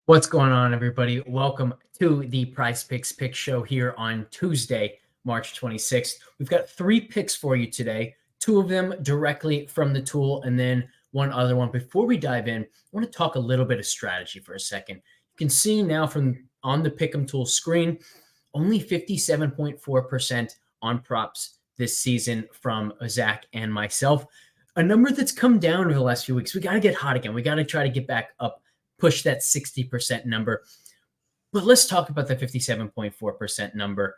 What's going on, everybody? Welcome to the PrizePicks Pick Show here on Tuesday, March 26th. We've got 3 picks for you today, 2 of them directly from the tool, and then one other one. Before we dive in, I want to talk a little bit of strategy for a second. You can see now from on the Pick'em tool screen, only 57.4% on props this season from Zach and myself. A number that's come down over the last few weeks. We got to get hot again. We got to try to get back up, push that 60% number. But let's talk about the 57.4% number.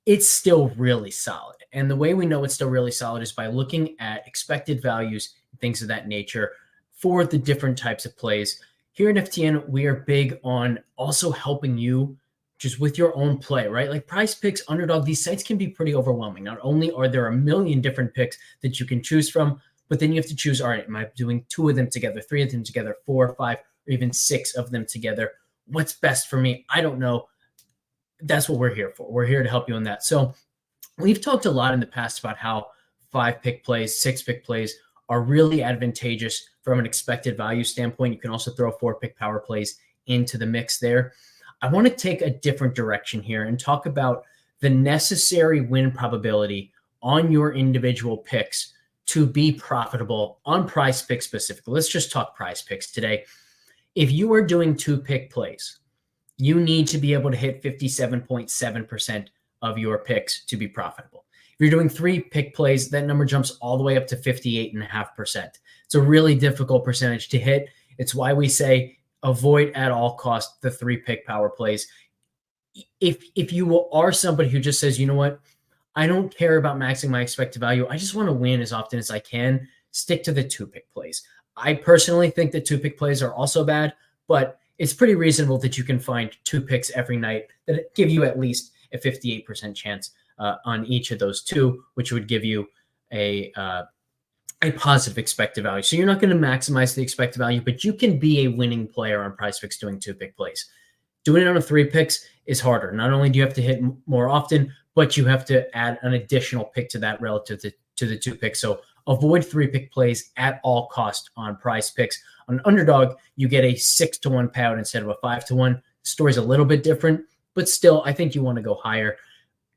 It's still really solid. And the way we know it's still really solid is by looking at expected values and things of that nature for the different types of plays. Here at FTN, we are big on also helping you just with your own play, right? Like PrizePicks, Underdog, these sites can be pretty overwhelming. Not only are there a million different picks that you can choose from, but then you have to choose, all right, am I doing 2 of them together, 3 of them together, 4 or 5, or even 6 of them together? What's best for me? I don't know. That's what we're here for. We're here to help you on that. So we've talked a lot in the past about how 5-pick plays, 6-pick plays are really advantageous from an expected value standpoint. You can also throw 4-pick power plays into the mix there. I want to take a different direction here and talk about the necessary win probability on your individual picks to be profitable on PrizePicks specifically. Let's just talk PrizePicks today. If you are doing 2-pick plays, you need to be able to hit 57.7% of your picks to be profitable. If you're doing 3-pick plays, that number jumps all the way up to 58.5%. It's a really difficult percentage to hit. It's why we say avoid at all costs the 3-pick power plays. If you are somebody who just says, you know what, I don't care about maxing my expected value, I just want to win as often as I can, stick to the 2-pick plays. I personally think that 2-pick plays are also bad, but it's pretty reasonable that you can find 2 picks every night that give you at least a 58% chance on each of those 2, which would give you a positive expected value. So you're not going to maximize the expected value, but you can be a winning player on PrizePicks doing 2-pick plays. Doing it on a 3 picks is harder. Not only do you have to hit more often, but you have to add an additional pick to that relative to the 2 picks. So avoid 3-pick plays at all cost on PrizePicks. On Underdog, you get a 6-to-1 payout instead of a 5-to-1. The story's a little bit different, but still, I think you want to go higher.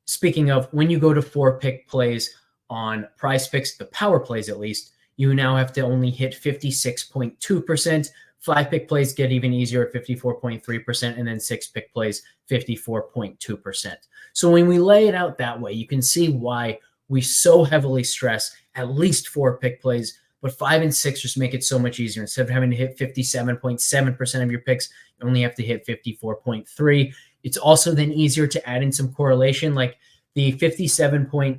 Speaking of, when you go to 4-pick plays on PrizePicks, the power plays at least, you now have to only hit 56.2%. 5-pick plays get even easier at 54.3%, and then 6-pick plays 54.2%. So when we lay it out that way, you can see why we so heavily stress at least 4-pick plays, but 5 and 6 just make it so much easier. Instead of having to hit 57.7% of your picks, you only have to hit 54.3. It's also then easier to add in some correlation, like the 57.4%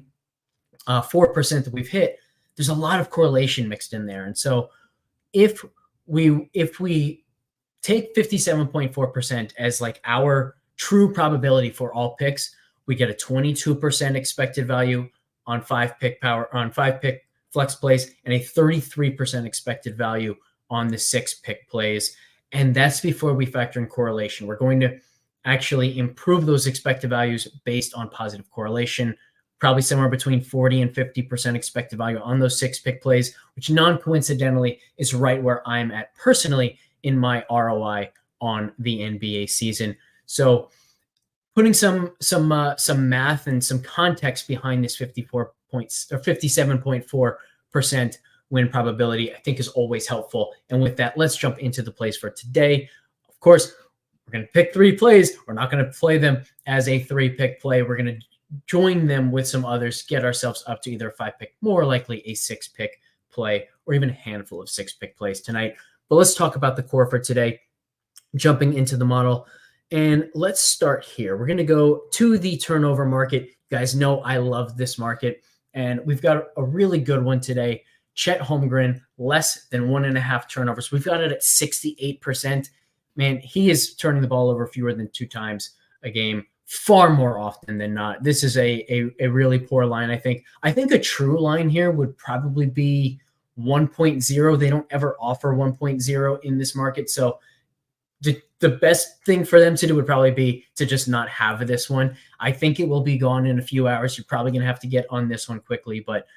that we've hit. There's a lot of correlation mixed in there. And so if we take 57.4% as like our true probability for all picks, we get a 22% expected value on 5-pick flex plays and a 33% expected value on the 6-pick plays. And that's before we factor in correlation. We're going to actually improve those expected values based on positive correlation, probably somewhere between 40 and 50% expected value on those 6-pick plays, which non-coincidentally is right where I'm at personally in my ROI on the NBA season. So putting some math and some context behind this 57.4% win probability, I think is always helpful. And with that, let's jump into the plays for today. Of course, we're going to pick 3 plays. We're not going to play them as a 3-pick play. We're going to join them with some others, get ourselves up to either a 5-pick, more likely a 6-pick play, or even a handful of 6-pick plays tonight. But let's talk about the core for today, jumping into the model. And let's start here. We're going to go to the turnover market. You guys know I love this market, and we've got a really good one today. Chet Holmgren, less than 1.5 turnovers. We've got it at 68%. Man, he is turning the ball over fewer than 2 times a game, far more often than not. This is a really poor line, I think. I think a true line here would probably be 1.0. They don't ever offer 1.0 in this market. So the best thing for them to do would probably be to just not have this one. I think it will be gone in a few hours. You're probably going to have to get on this one quickly, but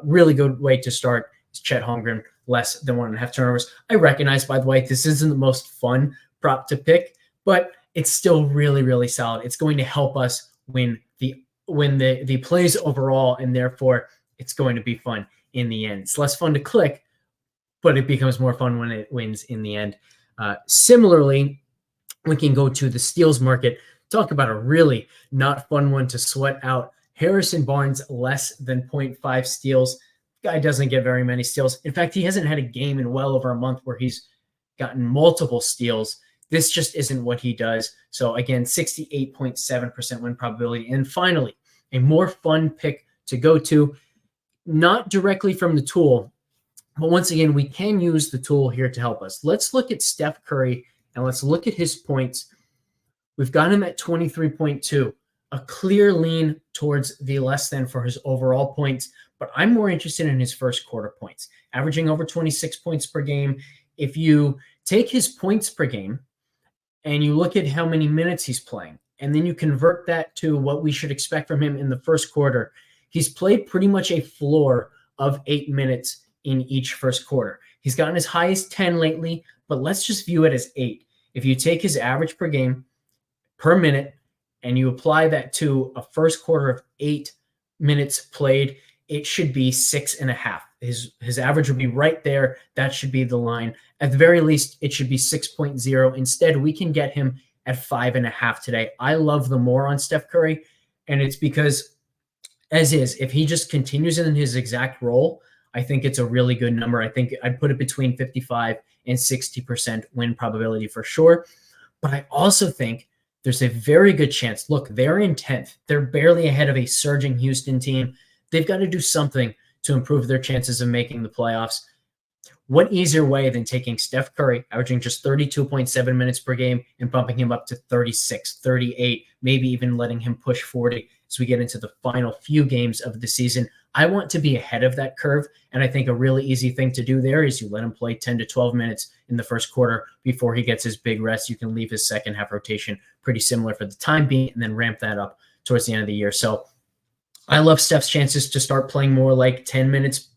really good way to start is Chet Holmgren, less than 1.5 turnovers. I recognize, by the way, this isn't the most fun prop to pick, but it's still really, really solid. It's going to help us win the plays overall, and therefore it's going to be fun in the end. It's less fun to click, but it becomes more fun when it wins in the end. Similarly, we can go to the steals market. Talk about a really not fun one to sweat out. Harrison Barnes, less than 0.5 steals. Guy doesn't get very many steals. In fact, he hasn't had a game in well over a month where he's gotten multiple steals. This just isn't what he does. So again, 68.7% win probability. And finally, a more fun pick to go to, not directly from the tool, but once again, we can use the tool here to help us. Let's look at Steph Curry and let's look at his points. We've got him at 23.2, a clear lean towards the less than for his overall points, but I'm more interested in his first quarter points, averaging over 26 points per game. If you take his points per game and you look at how many minutes he's playing, and then you convert that to what we should expect from him in the first quarter, he's played pretty much a floor of 8 minutes in each first quarter. He's gotten as high as 10 lately, but let's just view it as 8. If you take his average per game per minute and you apply that to a first quarter of 8 minutes played, it should be 6.5. His average would be right there. That should be the line. At the very least, it should be 6.0. Instead, we can get him at 5.5 today. I love the more on Steph Curry, and it's because, as is, if he just continues in his exact role, I think it's a really good number. I think I'd put it between 55 and 60% win probability for sure. But I also think there's a very good chance. Look, they're in 10th. They're barely ahead of a surging Houston team. They've got to do something to improve their chances of making the playoffs. What easier way than taking Steph Curry, averaging just 32.7 minutes per game, and bumping him up to 36, 38, maybe even letting him push 40 as we get into the final few games of the season. I want to be ahead of that curve, and I think a really easy thing to do there is you let him play 10 to 12 minutes in the first quarter before he gets his big rest. You can leave his second half rotation pretty similar for the time being and then ramp that up towards the end of the year. So I love Steph's chances to start playing more like 10 minutes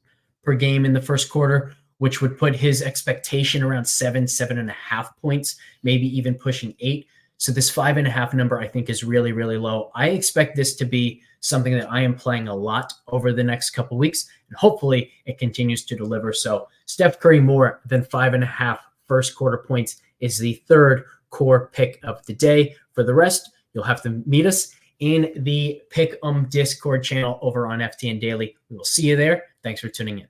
per game in the first quarter, which would put his expectation around 7.5 points, maybe even pushing 8. So this 5.5 number, I think, is really, really low. I expect this to be something that I am playing a lot over the next couple of weeks, and hopefully it continues to deliver. So Steph Curry more than 5.5 first quarter points is the third core pick of the day. For the rest, you'll have to meet us in the Pick Discord channel over on FTN Daily. We will see you there. Thanks for tuning in.